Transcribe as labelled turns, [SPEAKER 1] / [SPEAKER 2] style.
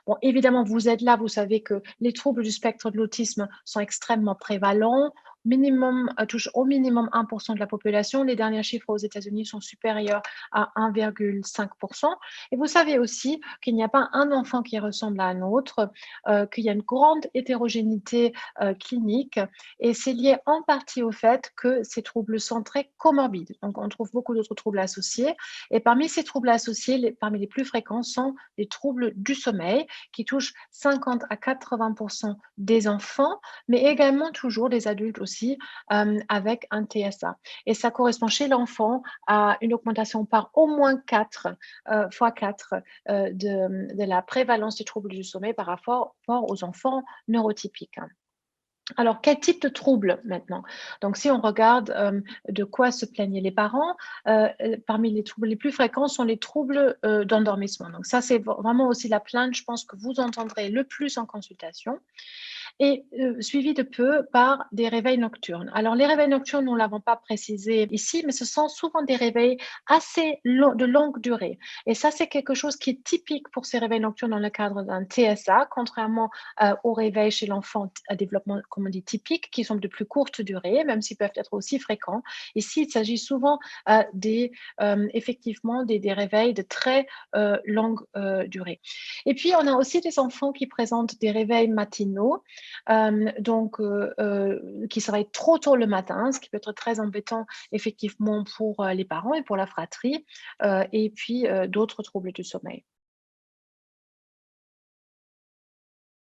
[SPEAKER 1] Bon, évidemment, vous êtes là, vous savez que les troubles du spectre de l'autisme sont extrêmement prévalents. Minimum, touchent au minimum 1% de la population. Les derniers chiffres aux États-Unis sont supérieurs à 1,5%. Et vous savez aussi qu'il n'y a pas un enfant qui ressemble à un autre, qu'il y a une grande hétérogénéité clinique. Et c'est lié en partie au fait que ces troubles sont très comorbides. Donc, on trouve beaucoup d'autres troubles associés. Et parmi ces troubles associés, parmi les plus fréquents sont les troubles du sommeil qui touchent 50 à 80% des enfants, mais également toujours des adultes aussi avec un TSA. Et ça correspond chez l'enfant à une augmentation par au moins 4 fois 4 de la prévalence des troubles du sommeil par rapport aux enfants neurotypiques. Alors, quel type de troubles maintenant? Donc, si on regarde de quoi se plaignaient les parents, parmi les troubles les plus fréquents sont les troubles d'endormissement. Donc, ça, c'est vraiment aussi la plainte, je pense, que vous entendrez le plus en consultation et suivi de peu par des réveils nocturnes. Alors, les réveils nocturnes, nous ne l'avons pas précisé ici, mais ce sont souvent des réveils assez de longue durée. Et ça, c'est quelque chose qui est typique pour ces réveils nocturnes dans le cadre d'un TSA, contrairement aux réveils chez l'enfant à développement, comme on dit, typique, qui sont de plus courte durée, même s'ils peuvent être aussi fréquents. Ici, il s'agit souvent effectivement des réveils de très longue durée. Et puis, on a aussi des enfants qui présentent des réveils matinaux, qui se réveillent trop tôt le matin, ce qui peut être très embêtant effectivement pour les parents et pour la fratrie, et puis d'autres troubles du sommeil.